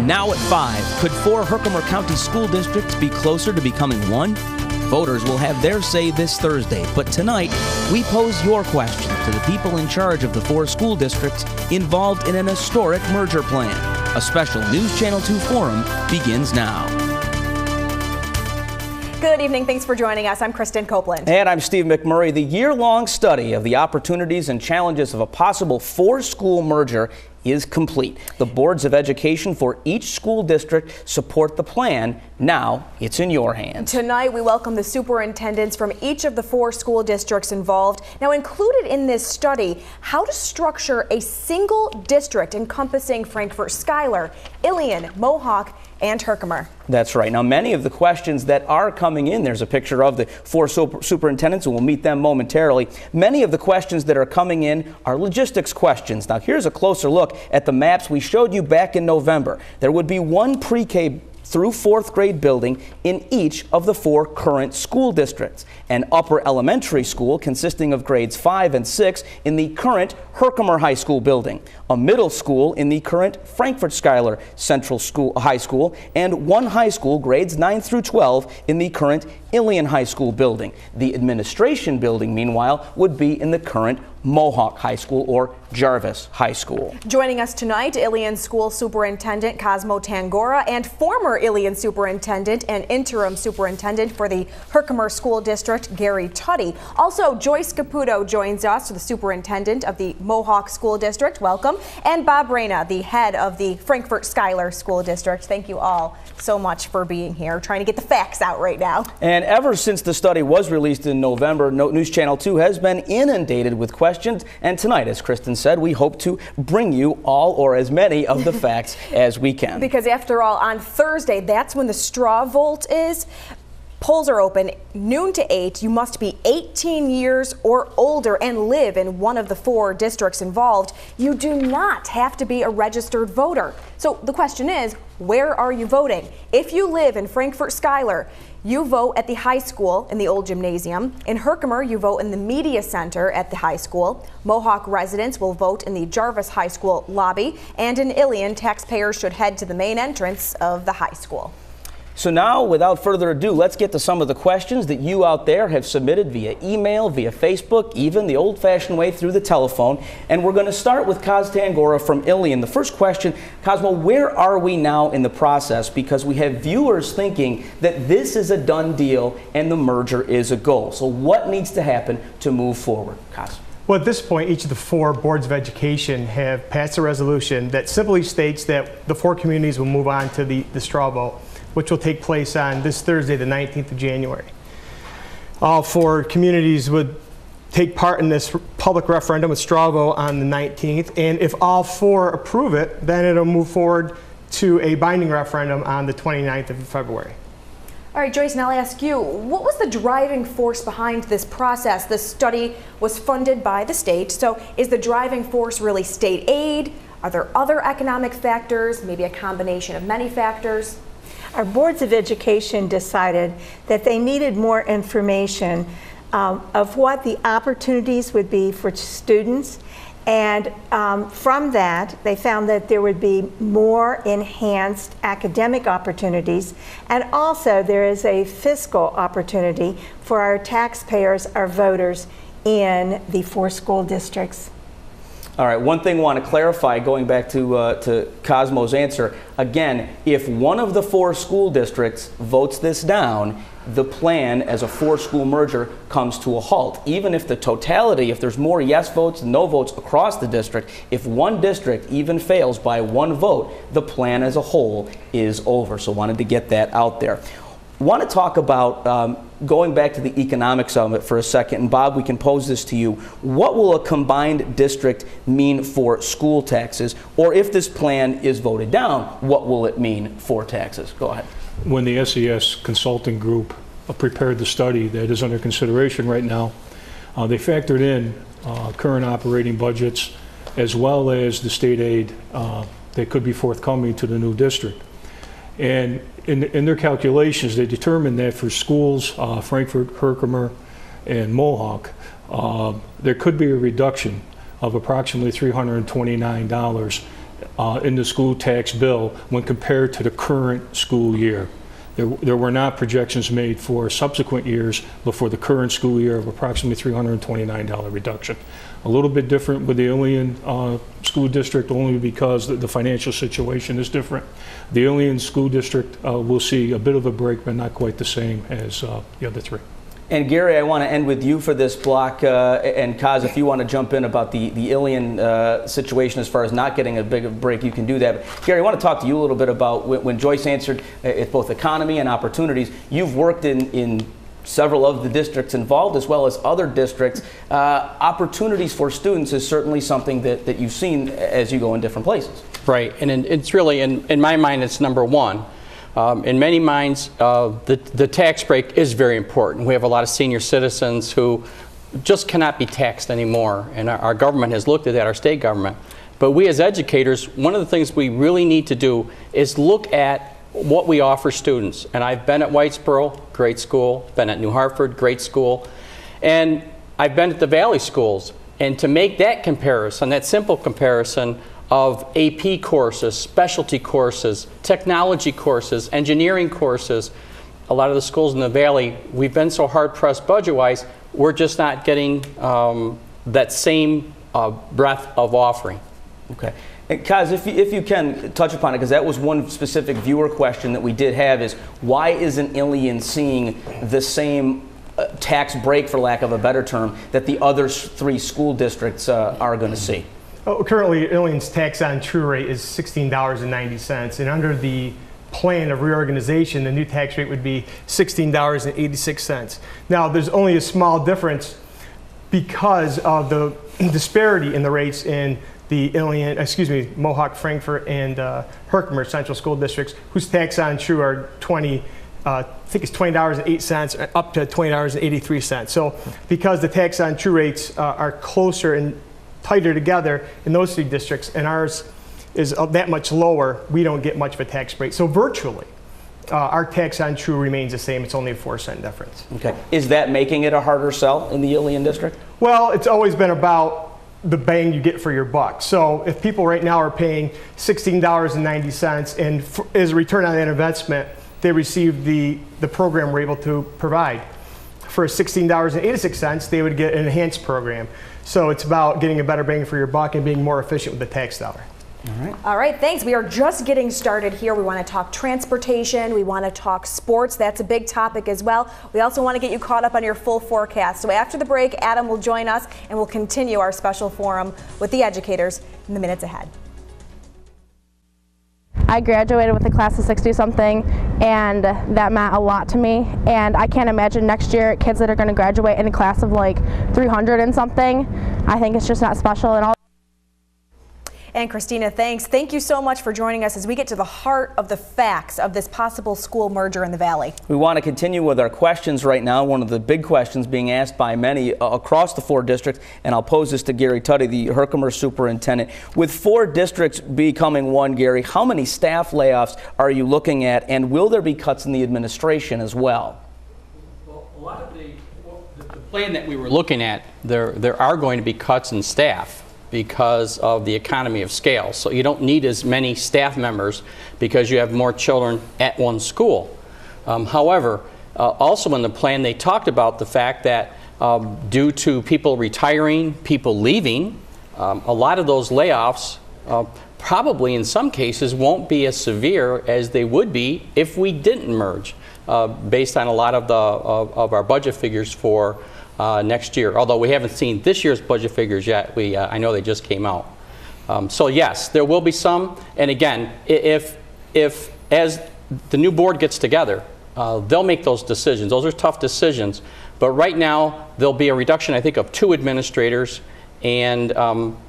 Now at 5, could 4 Herkimer County school districts be closer to becoming one? Voters will have their say this Thursday, but tonight we pose your question to the people in charge of the 4 school districts involved in an historic merger plan. A special News Channel 2 forum begins now. Good evening. Thanks for joining us. I'm Kristen Copeland. And I'm Steve McMurray. The year-long study of the opportunities and challenges of a possible 4-school merger is complete. The boards of education for each school district support the plan. Now it's in your hands. Tonight we welcome the superintendents from each of the 4 school districts involved. Now included in this study, how to structure a single district encompassing Frankfort Schuyler, Ilion, Mohawk, and Herkimer. That's right. Now, many of the questions that are coming in, there's a picture of the 4 superintendents, and we'll meet them momentarily. Many of the questions that are coming in are logistics questions. Now, here's a closer look at the maps we showed you back in November. There would be one pre-K through 4th grade building in each of the 4 current school districts. An upper elementary school consisting of grades 5 and 6 in the current Herkimer High School building, a middle school in the current Frankfort Schuyler Central High School, and 1 high school, grades 9 through 12, in the current Ilion High School building. The administration building, meanwhile, would be in the current Mohawk High School or Jarvis High School. Joining us tonight, Ilion School Superintendent Cosmo Tangora and former Ilion Superintendent and interim superintendent for the Herkimer School District, Gary Tuddy. Also, Joyce Caputo joins us, the superintendent of the Mohawk School District. Welcome. And Bob Reyna, the head of the Frankfort Schuyler School District. Thank you all so much for being here, trying to get the facts out right now. And ever since the study was released in November, News Channel 2 has been inundated with questions. And tonight, as Kristen said, we hope to bring you all or as many of the facts as we can. Because after all, on Thursday, that's when the straw vote is. Polls are open noon to 8. You must be 18 years or older and live in one of the 4 districts involved. You do not have to be a registered voter. So the question is, where are you voting? If you live in Frankfort Schuyler, you vote at the high school in the old gymnasium. In Herkimer, you vote in the media center at the high school. Mohawk residents will vote in the Jarvis High School lobby. And in Ilion, taxpayers should head to the main entrance of the high school. So now, without further ado, let's get to some of the questions that you out there have submitted via email, via Facebook, even the old-fashioned way through the telephone. And we're going to start with Cos Tangora from Ilion. The first question, Cosmo, where are we now in the process? Because we have viewers thinking that this is a done deal and the merger is a goal. So what needs to happen to move forward, Cos? Well, at this point, each of the 4 boards of education have passed a resolution that simply states that the 4 communities will move on to the straw vote, which will take place on this Thursday, the 19th of January. All 4 communities would take part in this public referendum with straw vote on the 19th, and if all 4 approve it, then it'll move forward to a binding referendum on the 29th of February. All right, Joyce, now I'll ask you, what was the driving force behind this process? This study was funded by the state, so is the driving force really state aid? Are there other economic factors, maybe a combination of many factors? Our boards of education decided that they needed more information of what the opportunities would be for students, and from that they found that there would be more enhanced academic opportunities, and also there is a fiscal opportunity for our taxpayers, our voters in the 4 school districts. All right, one thing I want to clarify, going back to Cosmo's answer, again, if one of the 4 school districts votes this down, the plan as a 4-school merger comes to a halt. Even if the totality, if there's more yes votes than no votes across the district, if one district even fails by 1 vote, the plan as a whole is over. So wanted to get that out there. Want to talk about going back to the economics of it for a second. And Bob, we can pose this to you. What will a combined district mean for school taxes? Or if this plan is voted down, what will it mean for taxes? Go ahead. When the SES consulting group prepared the study that is under consideration right now, they factored in current operating budgets as well as the state aid that could be forthcoming to the new district. And in their calculations, they determined that for schools, Frankfort, Herkimer, and Mohawk, there could be a reduction of approximately $329 in the school tax bill when compared to the current school year. There were not projections made for subsequent years, but for the current school year of approximately $329 reduction. A little bit different with the Ilion School District only because the financial situation is different. The Ilion School District will see a bit of a break, but not quite the same as the other three. And Gary, I want to end with you for this block, and Kaz, if you want to jump in about the Ilion situation as far as not getting a big break, you can do that. But Gary, I want to talk to you a little bit about when Joyce answered it's both economy and opportunities. You've worked in several of the districts involved as well as other districts. Opportunities for students is certainly something that you've seen as you go in different places. Right, and it's really, in my mind, it's number one. In many minds, the tax break is very important. We have a lot of senior citizens who just cannot be taxed anymore, and our government has looked at that, our state government. But we as educators, one of the things we really need to do is look at what we offer students. And I've been at Whitesboro, great school, been at New Hartford, great school, and I've been at the Valley schools. And to make that comparison, that simple comparison, of AP courses, specialty courses, technology courses, engineering courses. A lot of the schools in the Valley, we've been so hard-pressed budget-wise, we're just not getting that same breadth of offering. Okay. And Kaz, if you can touch upon it, because that was one specific viewer question that we did have, is why isn't Ilion seeing the same tax break, for lack of a better term, that the other three school districts are going to see? Currently, Ilion's tax on true rate is $16.90, and under the plan of reorganization, the new tax rate would be $16.86. Now, there's only a small difference because of the disparity in the rates in the Mohawk, Frankfort, and Herkimer Central School Districts, whose tax on true are I think it's $20.08 up to $20.83. So, because the tax on true rates are closer and tighter together in those three districts, and ours is that much lower, we don't get much of a tax break. So virtually, our tax on true remains the same. It's only a 4-cent difference. Okay. Is that making it a harder sell in the Ilion district? Well, it's always been about the bang you get for your buck. So if people right now are paying $16.90 and as a return on that investment, they receive the program we're able to provide. For $16.86, they would get an enhanced program. So it's about getting a better bang for your buck and being more efficient with the tax dollar. All right, thanks. We are just getting started here. We want to talk transportation. We want to talk sports. That's a big topic as well. We also want to get you caught up on your full forecast. So after the break, Adam will join us and we'll continue our special forum with the educators in the minutes ahead. I graduated with a class of 60-something, and that meant a lot to me. And I can't imagine next year kids that are going to graduate in a class of like 300 and something. I think it's just not special at all. And Christina, thanks. Thank you so much for joining us as we get to the heart of the facts of this possible school merger in the Valley. We want to continue with our questions right now. One of the big questions being asked by many across the 4 districts, and I'll pose this to Gary Tuddy, the Herkimer superintendent. With 4 districts becoming one, Gary, how many staff layoffs are you looking at, and will there be cuts in the administration as well? Well, a lot of the plan that we were looking at, there are going to be cuts in staff because of the economy of scale. So you don't need as many staff members because you have more children at one school. However, also in the plan they talked about the fact that due to people retiring, people leaving, a lot of those layoffs probably in some cases won't be as severe as they would be if we didn't merge, based on a lot of our budget figures for next year. Although we haven't seen this year's budget figures yet, I know they just came out. So yes, there will be some. And again, if as the new board gets together, they'll make those decisions. Those are tough decisions. But right now, there'll be a reduction, I think, of 2 administrators, and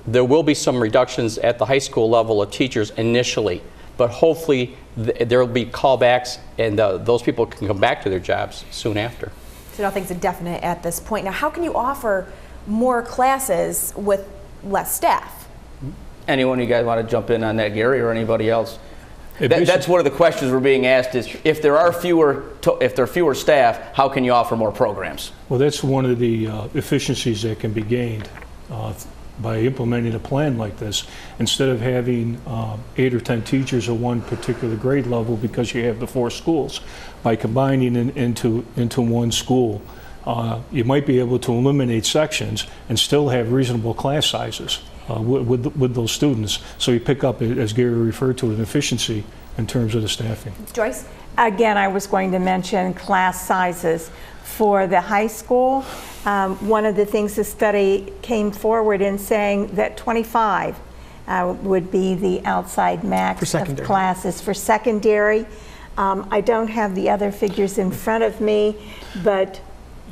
there will be some reductions at the high school level of teachers initially. But hopefully, there will be callbacks, and those people can come back to their jobs soon after. So nothing's a definite at this point. Now, how can you offer more classes with less staff? Anyone of you guys want to jump in on that, Gary, or anybody else? That's one of the questions we're being asked is if there are fewer staff, how can you offer more programs? Well, that's one of the efficiencies that can be gained by implementing a plan like this, instead of having 8 or 10 teachers at one particular grade level because you have the 4 schools, by combining into one school, you might be able to eliminate sections and still have reasonable class sizes with those students. So you pick up, as Gary referred to, an efficiency in terms of the staffing. Joyce? Again, I was going to mention class sizes. For the high school, one of the things the study came forward in saying that 25 would be the outside max of classes. For secondary, I don't have the other figures in front of me, but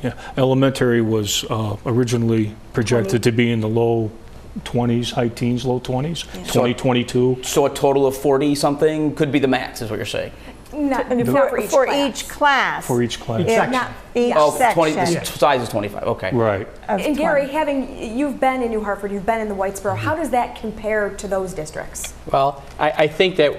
yeah, elementary was originally projected to be in the low 20s, high teens, low 20s, yeah. 22. So a total of 40 something could be the max, is what you're saying? Not for each class. For each class. Not each section. 20, the size is 25, okay. Right. And Gary, you've been in New Hartford, you've been in the Whitesboro, how does that compare to those districts? Well, I think that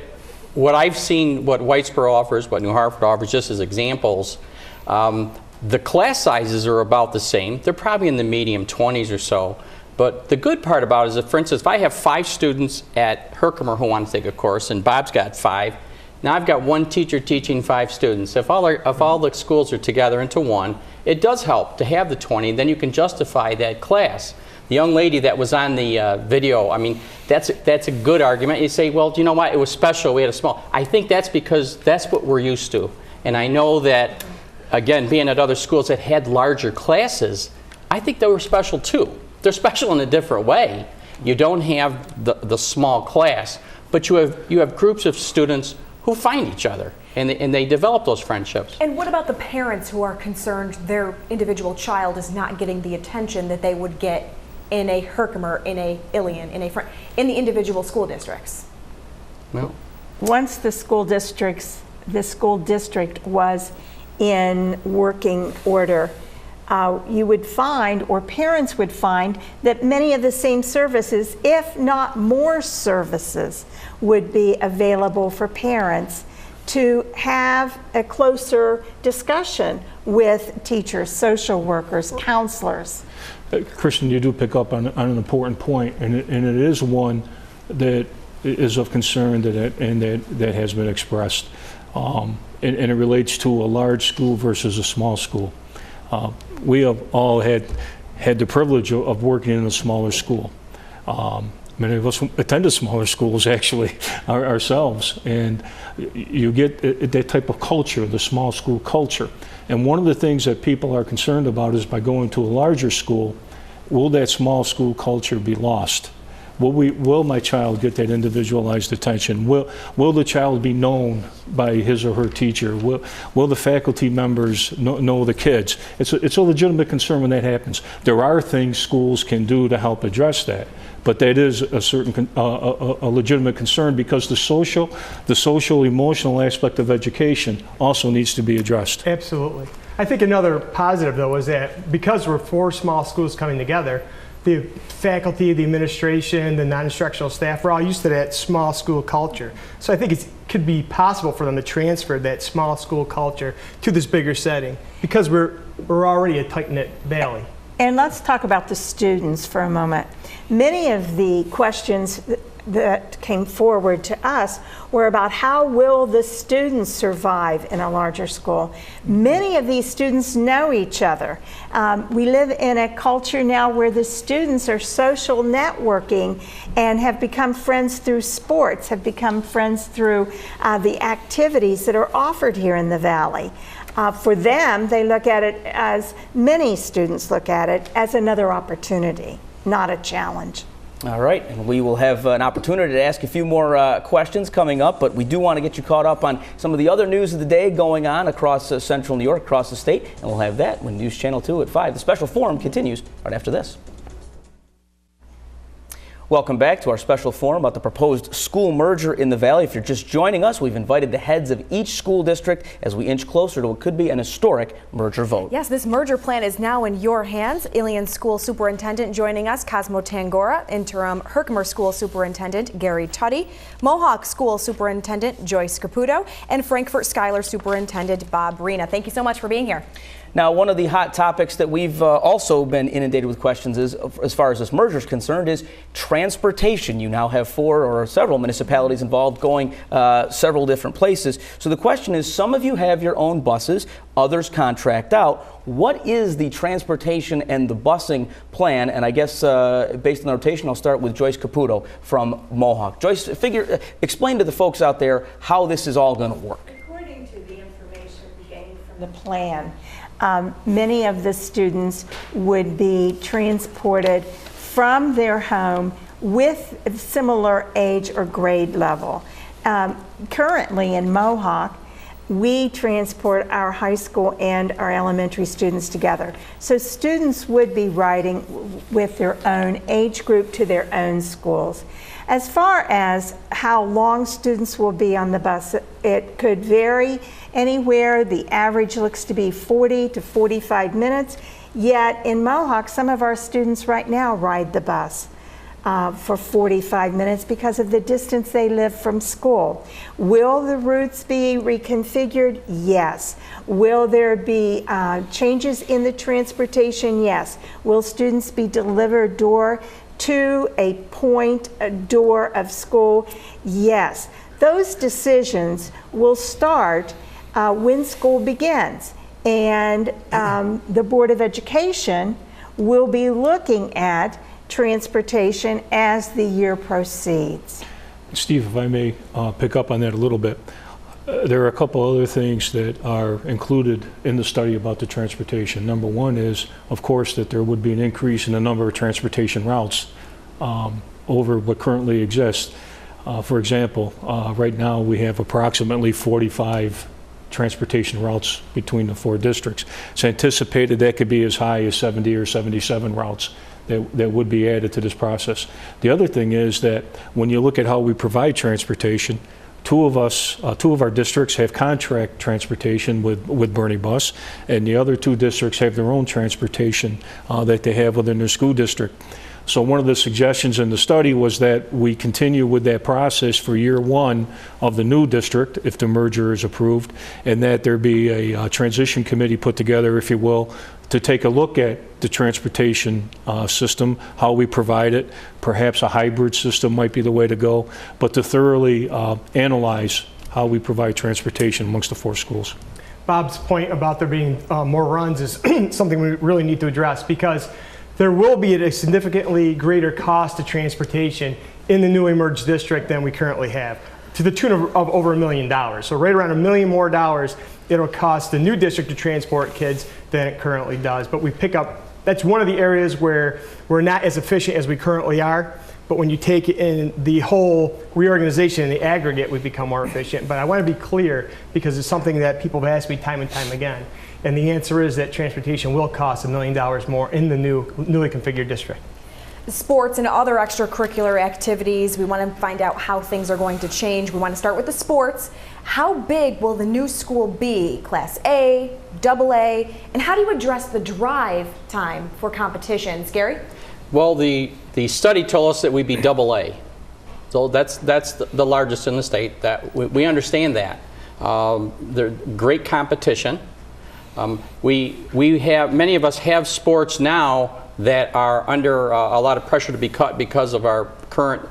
what I've seen, what Whitesboro offers, what New Hartford offers, just as examples, the class sizes are about the same. They're probably in the medium 20s or so. But the good part about it is that, for instance, if I have 5 students at Herkimer who want to take a course, and Bob's got 5, now I've got 1 teacher teaching 5 students. If all the schools are together into one, it does help to have the 20, then you can justify that class. The young lady that was on the video, I mean, that's a good argument. You say, well, you know what, it was special, we had a small. I think that's because that's what we're used to. And I know that, again, being at other schools that had larger classes, I think they were special too. They're special in a different way. You don't have the small class, but you have groups of students who find each other, and they develop those friendships. And what about the parents who are concerned their individual child is not getting the attention that they would get in a Herkimer, in a Ilion, in the individual school districts? Well, once the school district was in working order, you would find, or parents would find, that many of the same services, if not more services, would be available for parents to have a closer discussion with teachers, social workers, counselors. Kristen, you do pick up on an important point, and it is one that is of concern that has been expressed, and it relates to a large school versus a small school. We have all had the privilege of working in a smaller school. Many of us attended smaller schools, actually, ourselves, and you get that type of culture, the small school culture. And one of the things that people are concerned about is, by going to a larger school, will that small school culture be lost? Will my child get that individualized attention? Will the child be known by his or her teacher? Will the faculty members know the kids? It's a legitimate concern when that happens. There are things schools can do to help address that, but that is a legitimate concern, because the social emotional aspect of education also needs to be addressed. Absolutely. I think another positive, though, is that because we're 4 small schools coming together, the faculty, the administration, the non-instructional staff, we're all used to that small school culture. So I think it could be possible for them to transfer that small school culture to this bigger setting, because we're already a tight-knit valley. And let's talk about the students for a moment. Many of the questions that came forward to us were about how will the students survive in a larger school. Many of these students know each other. We live in a culture now where the students are social networking and have become friends through sports, have become friends through the activities that are offered here in the Valley. For them, they look at it, as many students look at it, as another opportunity, not a challenge. All right, and we will have an opportunity to ask a few more questions coming up, but we do want to get you caught up on some of the other news of the day going on across central New York, across the state, and we'll have that when News Channel 2 at 5. The special forum continues right after this. Welcome back to our special forum about the proposed school merger in the Valley. If you're just joining us, we've invited the heads of each school district as we inch closer to what could be an historic merger vote. Yes, this merger plan is now in your hands. Ilion School Superintendent joining us, Cosmo Tangora, interim Herkimer School Superintendent Gary Tuddy, Mohawk School Superintendent Joyce Caputo, and Frankfort Schuyler Superintendent Bob Rena. Thank you so much for being here. Now, one of the hot topics that we've also been inundated with questions is, as far as this merger is concerned, is transportation. You now have 4 or several municipalities involved going several different places. So the question is, some of you have your own buses, others contract out. What is the transportation and the busing plan? And I guess based on the rotation, I'll start with Joyce Caputo from Mohawk. Joyce, explain to the folks out there how this is all going to work. According to the information we gained from the plan, many of the students would be transported from their home with a similar age or grade level. Currently in Mohawk, we transport our high school and our elementary students together. So students would be riding with their own age group to their own schools. As far as how long students will be on the bus, it could vary anywhere. The average looks to be 40 to 45 minutes. Yet in Mohawk, some of our students right now ride the bus for 45 minutes because of the distance they live from school. Will the routes be reconfigured? Yes. Will there be changes in the transportation? Yes. Will students be delivered door to a point, a door of school? Yes. Those decisions will start when school begins, and the Board of Education will be looking at transportation as the year proceeds. Steve, if I may pick up on that a little bit. There are a couple other things that are included in the study about the transportation. Number one is, of course, that there would be an increase in the number of transportation routes over what currently exists. For example, right now we have approximately 45 transportation routes between the 4 districts. It's anticipated that could be as high as 70 or 77 routes that would be added to this process. The other thing is that when you look at how we provide transportation, two of our districts have contract transportation with Bernie Bus, and the other 2 districts have their own transportation that they have within their school district. So one of the suggestions in the study was that we continue with that process for year 1 of the new district, if the merger is approved, and that there be a transition committee put together, if you will, to take a look at the transportation system, how we provide it. Perhaps a hybrid system might be the way to go, but to thoroughly analyze how we provide transportation amongst the 4 schools. Bob's point about there being more runs is something we really need to address, because there will be a significantly greater cost to transportation in the newly merged district than we currently have, to the tune of over $1 million. So right around $1 million more it'll cost the new district to transport kids than it currently does. But we pick up, that's one of the areas where we're not as efficient as we currently are. But when you take in the whole reorganization in the aggregate, we become more efficient. But I want to be clear, because it's something that people have asked me time and time again. And the answer is that transportation will cost $1 million more in the newly configured district. Sports and other extracurricular activities, we want to find out how things are going to change. We want to start with the sports. How big will the new school be? Class A, AA, and how do you address the drive time for competitions? Gary? Well, the study told us that we'd be AA. So that's the largest in the state. That we understand that. There's great competition. We have, many of us have sports now that are under a lot of pressure to be cut because of our current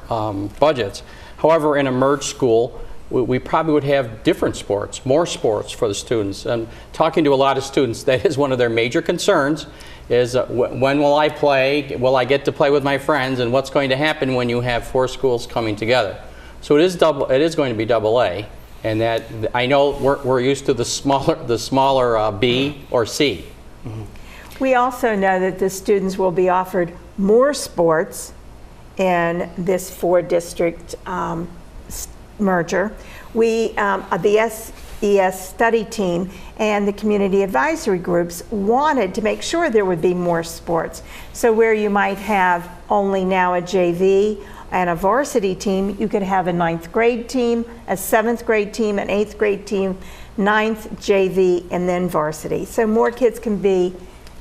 budgets. However, in a merged school, we probably would have different sports, more sports for the students. And talking to a lot of students, that is one of their major concerns, is when will I play? Will I get to play with my friends? And what's going to happen when you have 4 schools coming together? So it is going to be AA. And that, I know we're used to the smaller B or C. Mm-hmm. We also know that the students will be offered more sports in this 4-district merger. The SES study team and the community advisory groups wanted to make sure there would be more sports. So where you might have only now a JV and a varsity team, you could have a 9th grade team, a 7th grade team, an 8th grade team, 9th JV, and then varsity. So more kids can be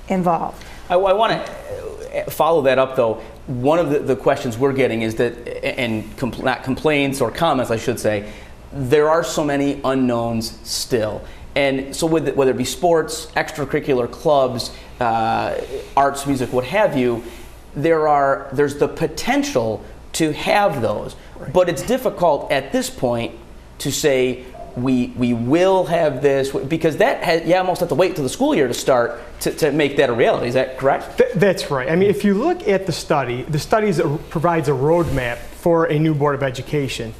involved. I want to follow that up, though. One of the questions we're getting is that, and not complaints or comments, I should say, there are so many unknowns still. And so whether it be sports, extracurricular clubs, arts, music, what have you, there's the potential to have those. Right. But it's difficult at this point to say we will have this, because you almost have to wait till the school year to start to make that a reality. Is that correct? That's right. I mean, if you look at the study provides a roadmap for a new Board of Education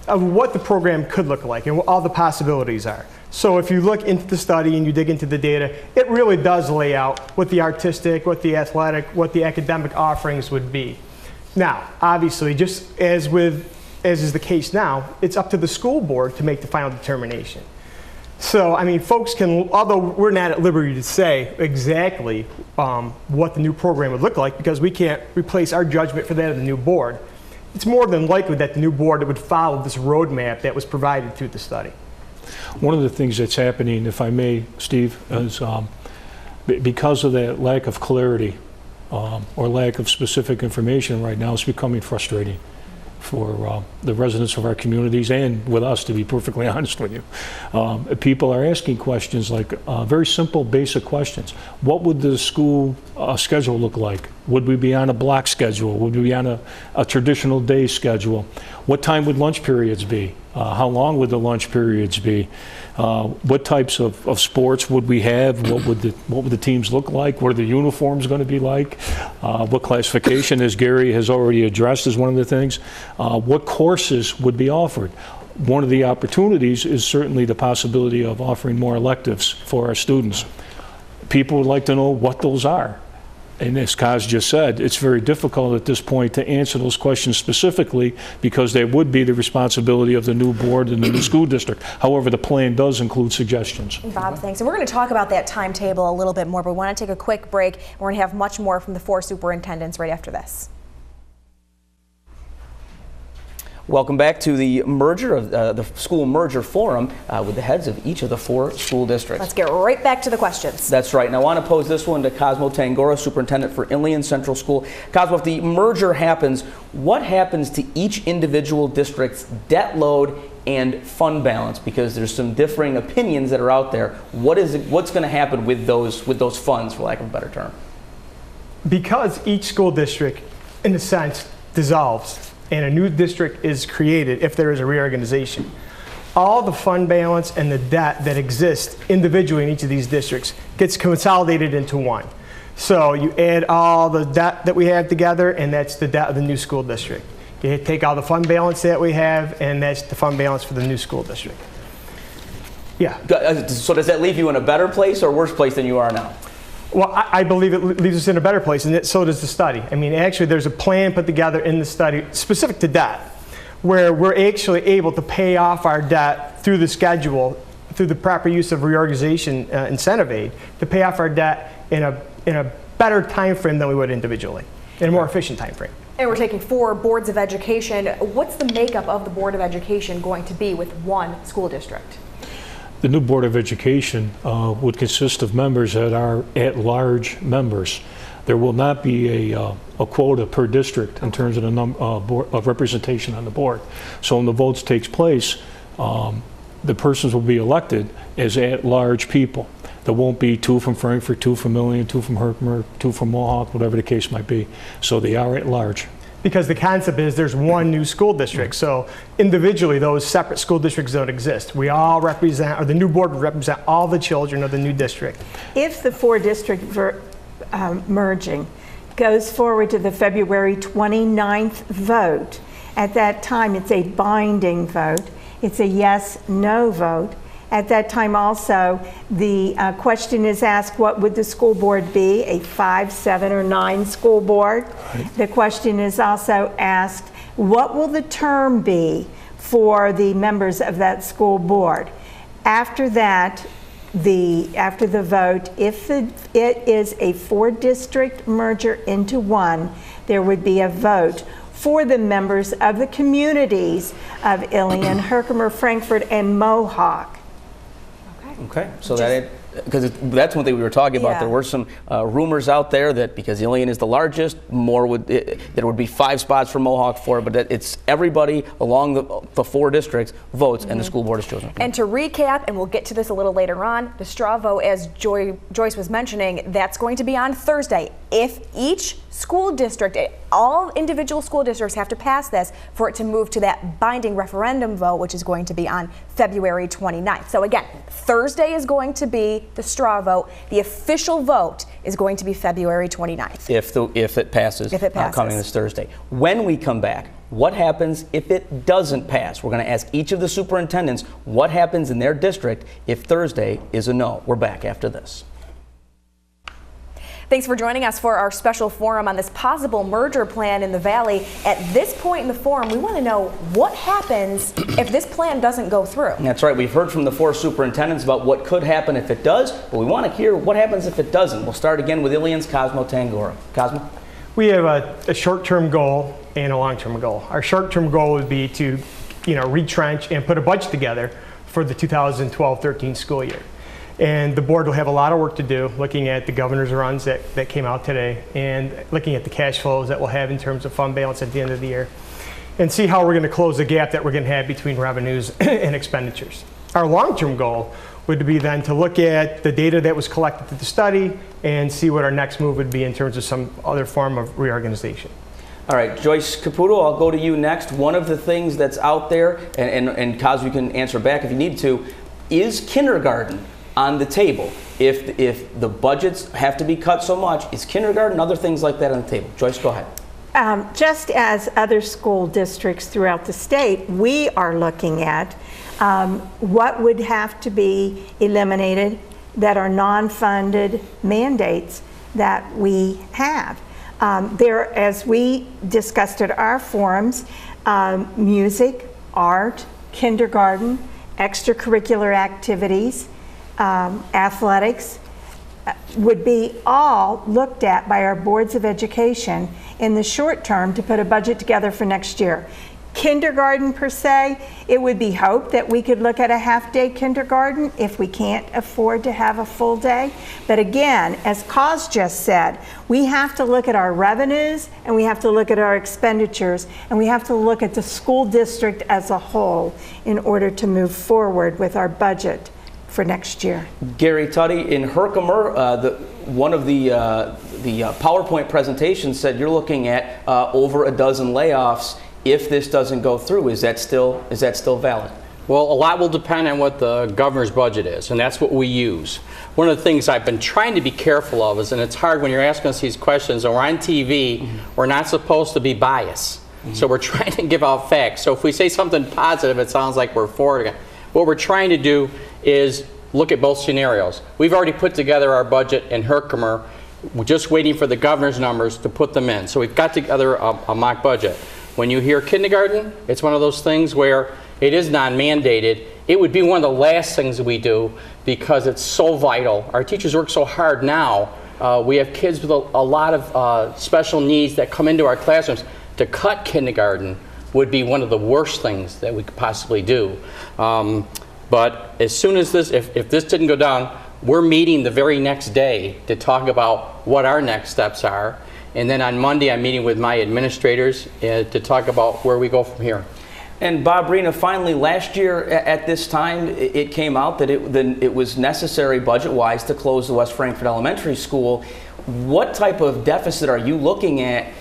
of what the program could look like and what all the possibilities are. So if you look into the study and you dig into the data, it really does lay out what the artistic, what the athletic, what the academic offerings would be. Now, obviously, just as is the case now, it's up to the school board to make the final determination. So, I mean, folks can, although we're not at liberty to say exactly what the new program would look like, because we can't replace our judgment for that of the new board, it's more than likely that the new board would follow this roadmap that was provided through the study. One of the things that's happening, if I may, Steve, is because of that lack of clarity or lack of specific information right now, it's becoming frustrating for the residents of our communities and with us, to be perfectly honest with you. People are asking questions like very simple, basic questions. What would the school schedule look like? Would we be on a block schedule? Would we be on a traditional day schedule? What time would lunch periods be? How long would the lunch periods be? What types of sports would we have? What would the teams look like? What are the uniforms going to be like? What classification, as Gary has already addressed, is one of the things. What courses would be offered? One of the opportunities is certainly the possibility of offering more electives for our students. People would like to know what those are. And as Kaz just said, it's very difficult at this point to answer those questions specifically, because they would be the responsibility of the new board and the new school district. However, the plan does include suggestions. Bob, thanks. And we're going to talk about that timetable a little bit more, but we want to take a quick break. We're going to have much more from the 4 superintendents right after this. Welcome back to the merger of the school merger forum with the heads of each of the 4 school districts. Let's get right back to the questions. That's right. And I want to pose this one to Cosmo Tangora, superintendent for Ilion Central School. Cosmo, if the merger happens, what happens to each individual district's debt load and fund balance? Because there's some differing opinions that are out there. What's going to happen with those funds, for lack of a better term? Because each school district, in a sense, dissolves and a new district is created if there is a reorganization, all the fund balance and the debt that exists individually in each of these districts gets consolidated into one. So you add all the debt that we have together, and that's the debt of the new school district. You take all the fund balance that we have, and that's the fund balance for the new school district. Yeah. So does that leave you in a better place or worse place than you are now? Well, I believe it leaves us in a better place, and so does the study. I mean, actually, there's a plan put together in the study specific to debt, where we're actually able to pay off our debt through the schedule, through the proper use of reorganization incentive aid, to pay off our debt in a better time frame than we would individually, in a more efficient time frame. And we're taking 4 boards of education. What's the makeup of the Board of Education going to be with one school district? The new Board of Education would consist of members that are at-large members. There will not be a quota per district in terms of the of representation on the board. So when the votes takes place, the persons will be elected as at-large people. There won't be 2 from Frankfurt, 2 from Ilion, 2 from Herkimer, 2 from Mohawk, whatever the case might be. So they are at-large. Because the concept is there's one new school district. So individually, those separate school districts don't exist. We all represent, or the new board would represent all the children of the new district. If the 4 district merging goes forward to the February 29th vote, at that time it's a binding vote. It's a yes/no vote. At that time also, the question is asked, what would the school board be? A 5, 7, or 9 school board? Right. The question is also asked, what will the term be for the members of that school board? After that, after the vote, if it is a 4-district merger into one, there would be a vote for the members of the communities of Ilion, Herkimer, Frankfurt, and Mohawk. Okay, so that because that's one thing we were talking about. Yeah. There were some rumors out there that because Ilion is the largest, that it would be 5 spots for Mohawk, 4, but that it's everybody along the 4 districts votes, and the school board is chosen. And to recap, and we'll get to this a little later on, the straw vote, as Joyce was mentioning, that's going to be on Thursday. If each school district, all individual school districts have to pass this for it to move to that binding referendum vote, which is going to be on February 29th. So again, Thursday is going to be the straw vote. The official vote is going to be February 29th. If it passes, If it passes. coming this Thursday. When we come back, what happens if it doesn't pass? We're going to ask each of the superintendents what happens in their district if Thursday is a no. We're back after this. Thanks for joining us for our special forum on this possible merger plan in the Valley. At this point in the forum, we want to know what happens if this plan doesn't go through. That's right. We've heard from the 4 superintendents about what could happen if it does, but we want to hear what happens if it doesn't. We'll start again with Ilion's Cosmo Tangora. Cosmo? We have a short-term goal and a long-term goal. Our short-term goal would be to, retrench and put a budget together for the 2012-13 school year. And the board will have a lot of work to do looking at the governor's runs that came out today and looking at the cash flows that we'll have in terms of fund balance at the end of the year and see how we're going to close the gap that we're going to have between revenues and expenditures. Our long-term goal would be then to look at the data that was collected through the study and see what our next move would be in terms of some other form of reorganization. All right, Joyce Caputo, I'll go to you next. One of the things that's out there, and Cosmo, you can answer back if you need to, is kindergarten on the table. If the budgets have to be cut so much, is kindergarten, other things like that on the table? Joyce, go ahead. Just as other school districts throughout the state, we are looking at what would have to be eliminated that are non-funded mandates that we have. There, as we discussed at our forums, music, art, kindergarten, extracurricular activities, athletics would be all looked at by our boards of education in the short term to put a budget together for next year. Kindergarten per se, it would be hoped that we could look at a half-day kindergarten if we can't afford to have a full day. But again, as Cos just said, we have to look at our revenues and we have to look at our expenditures and we have to look at the school district as a whole in order to move forward with our budget for next year. Gary Tuddy, in Herkimer, one of the PowerPoint presentations said you're looking at over a dozen layoffs if this doesn't go through. Is that still valid? Well, a lot will depend on what the governor's budget is, and that's what we use. One of the things I've been trying to be careful of is, and it's hard when you're asking us these questions, and we're on TV, we're not supposed to be biased. So we're trying to give out facts. So if we say something positive, it sounds like we're for it. What we're trying to do is look at both scenarios. We've already put together our budget in Herkimer. We're just waiting for the governor's numbers to put them in. So we've got together a mock budget. When you hear kindergarten, it's one of those things where it is non-mandated. It would be one of the last things that we do because it's so vital. Our teachers work so hard now. We have kids with a lot of special needs that come into our classrooms. To cut kindergarten would be one of the worst things that we could possibly do. But as soon as this, if this didn't go down, we're meeting the very next day to talk about what our next steps are. And then on Monday, I'm meeting with my administrators to talk about where we go from here. And Bob Rena, finally, last year at this time, it came out that it was necessary budget-wise to close the West Frankfort Elementary School. What type of deficit are you looking at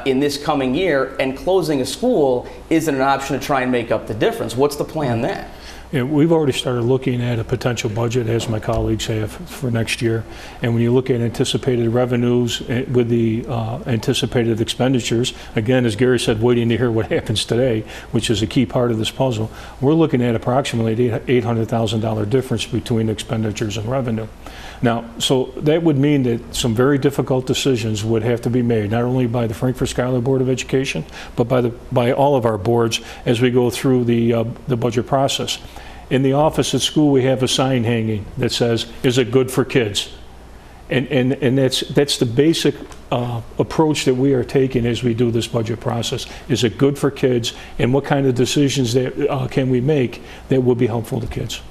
in this coming year? And closing a school isn't an option to try and make up the difference. What's the plan then? Yeah, we've already started looking at a potential budget, as my colleagues have, for next year. And when you look at anticipated revenues with the anticipated expenditures, again, as Gary said, waiting to hear what happens today, which is a key part of this puzzle, we're looking at approximately $800,000 difference between expenditures and revenue. Now, so that would mean that some very difficult decisions would have to be made, not only by the Frankfort Schuyler Board of Education, but by all of our boards as we go through the budget process. In the office at school, we have a sign hanging that says, "Is it good for kids?" And that's the basic approach that we are taking as we do this budget process. Is it good for kids, and what kind of decisions that can we make that will be helpful to kids?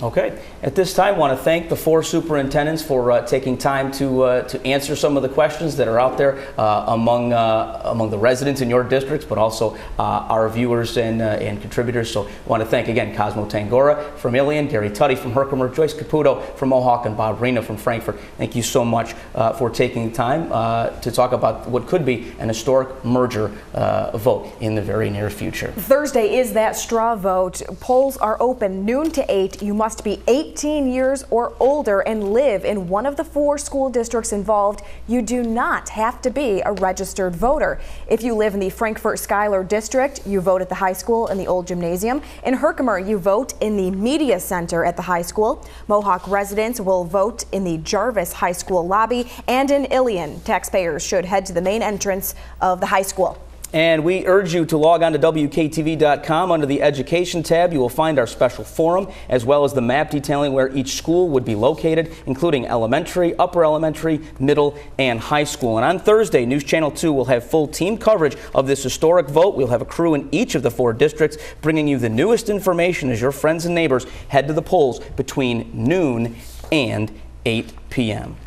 Okay. At this time, I want to thank the 4 superintendents for taking time to answer some of the questions that are out there among the residents in your districts, but also our viewers and contributors. So I want to thank again Cosmo Tangora from Ilion, Gary Tuddy from Herkimer, Joyce Caputo from Mohawk, and Bob Rena from Frankfurt. Thank you so much for taking the time to talk about what could be an historic merger vote in the very near future. Thursday is that straw vote. Polls are open noon to 8. You must be 18 years or older and live in one of the 4 school districts involved. You do not have to be a registered voter. If you live in the Frankfurt-Schuyler district, you vote at the high school in the old gymnasium. In Herkimer, you vote in the media center at the high school. Mohawk residents will vote in the Jarvis High School lobby, and in Ilion, taxpayers should head to the main entrance of the high school. And we urge you to log on to WKTV.com. Under the Education tab, you will find our special forum, as well as the map detailing where each school would be located, including elementary, upper elementary, middle, and high school. And on Thursday, News Channel 2 will have full team coverage of this historic vote. We'll have a crew in each of the 4 districts, bringing you the newest information as your friends and neighbors head to the polls between noon and 8 p.m.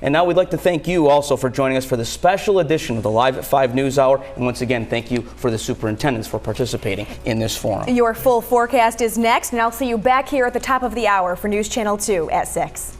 And now we'd like to thank you also for joining us for this special edition of the Live at 5 News Hour. And once again, thank you for the superintendents for participating in this forum. Your full forecast is next, and I'll see you back here at the top of the hour for News Channel 2 at 6.